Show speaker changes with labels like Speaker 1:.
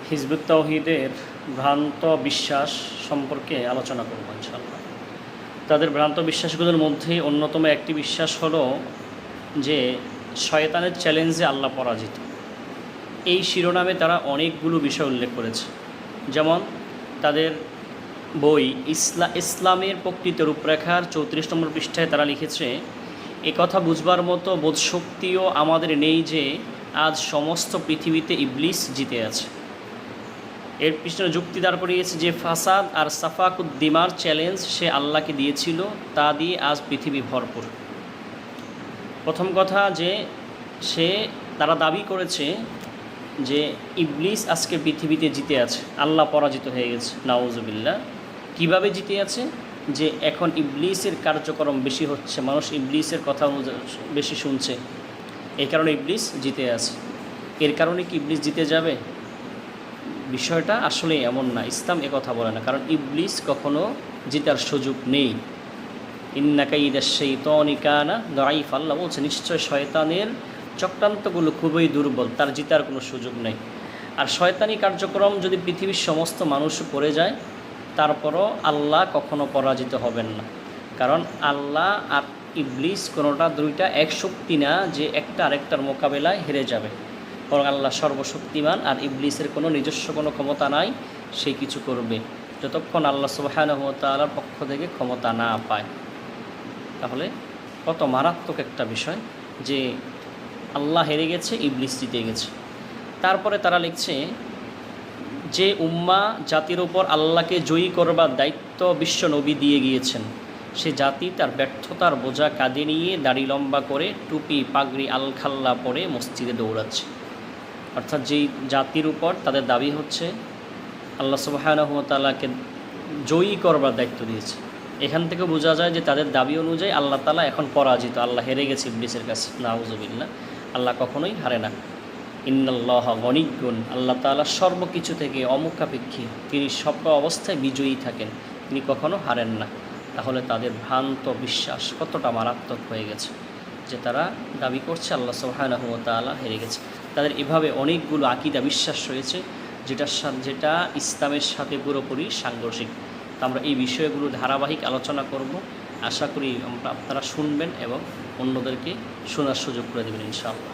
Speaker 1: Hizb ut তাওহীদের ভ্রান্ত বিশ্বাস সম্পর্কে আলোচনা করব ইনশাআল্লাহ। তাদের ভ্রান্ত বিশ্বাসগুলোর মধ্যে অন্যতম একটি বিশ্বাস হলো যে শয়তানের চ্যালেঞ্জে আল্লাহ পরাজিত। এই শিরোনামে তারা অনেকগুলো বিষয় উল্লেখ করেছে। যেমন তাদের বই ইসলামের প্রকৃত রূপরেখার 34 নম্বর পৃষ্ঠায় তারা লিখেছে, একথা বুঝবার মতো বোধশক্তিও আমাদের নেই যে আজ সমস্ত পৃথিবীতে ইবলিস জিতে আছে। এর পিছনে যুক্তি দাঁড় করিয়েছে যে ফাসাদ আর সাফাকুদ্দিমার চ্যালেঞ্জ সে আল্লাহকে দিয়েছিল, তা দিয়ে আজ পৃথিবী ভরপুর। প্রথম কথা যে তারা দাবি করেছে যে ইবলিস আজকে পৃথিবীতে জিতে আছে, আল্লাহ পরাজিত হয়ে গেছে। নাউজুবিল্লাহ। কিভাবে জিতে আছে? যে এখন ইবলিসের কার্যক্রম বেশি হচ্ছে, মানুষ ইবলিসের কথা বেশি শুনছে, এই কারণে ইবলিস জিতে আছে। এর কারণে কি ইবলিস জিতে যাবে? বিষয়টা আসলে এমন না, ইসলাম কথা বলে না। কারণ ইবলিস কখনো জিতার সুযোগ নেই। ইন্না কাইদা শাইতানি কানা দাঈফ। আল্লাহ বলছে নিশ্চয় শয়তানের চক্রান্তগুলো খুবই দুর্বল, তার জিতার কোনো সুযোগ নেই। আর শয়তানি কার্যক্রম যদি পৃথিবীর সমস্ত মানুষ করে যায়, তারপরও আল্লাহ কখনো পরাজিত হবেন না। কারণ আল্লাহ আর ইবলিস কোনোটা দুইটা এক শক্তি না যে একটা আরেকটার মোকাবেলায় হেরে যাবে। বরং আল্লাহ সর্বশক্তিমান, আর ইবলিসের কোনো নিজস্ব কোনো ক্ষমতা নাই, সে কিছু করবে যতক্ষণ আল্লাহ সুবহানাহু ওয়া তাআলার পক্ষ থেকে ক্ষমতা না পায়। তাহলে কত মারাত্মক একটা বিষয় যে আল্লাহ হেরে গেছে, ইবলিস জিতে গেছে। তারপরে তারা লিখছে যে উম্মাহ জাতির ওপর আল্লাহকে জয়ী করবার দায়িত্ব বিশ্ব নবী দিয়ে গিয়েছেন, সে জাতি তার ব্যর্থতার বোঝা কাঁধে নিয়ে দাড়ি লম্বা করে টুপি পাগড়ি আলখাল্লা পরে মসজিদে দৌড়াচ্ছে। অর্থাৎ যেই জাতির উপর তাদের দাবি হচ্ছে আল্লাহ সুবহানাহু ওয়া তাআলাকে জয়ী করবার দায়িত্ব দিয়েছে, এখান থেকে বোঝা যায় যে তাদের দাবি অনুযায়ী আল্লাহ তাআলা এখন পরাজিত, আল্লাহ হেরে গেছে ইবলিসের কাছে। নাউজুবিল্লাহ। আল্লাহ কখনোই হারে না। ইন্নাল্লাহা গনিয়্যুন। আল্লাহ তাআলা সর্বকিছু থেকে অমুখাপেক্ষী, তিনি সব অবস্থায় বিজয়ী থাকেন, তিনি কখনো হারেন না। তাহলে তাদের ভ্রান্ত বিশ্বাস কতটা মারাত্মক হয়ে গেছে যে তারা দাবি করছে আল্লাহ সুবহানাহু ওয়া তাআলা হেরে গেছে। তাদের এভাবে অনেকগুলো আকীদা বিশ্বাস রয়েছে যেটা ইসলামের সাথে পুরোপুরি সাংঘর্ষিক। তা আমরা এই বিষয়গুলো ধারাবাহিক আলোচনা করব। আশা করি আপনারা শুনবেন এবং অন্যদেরকে শোনার সুযোগ করে দেবেন ইনশাআল্লাহ।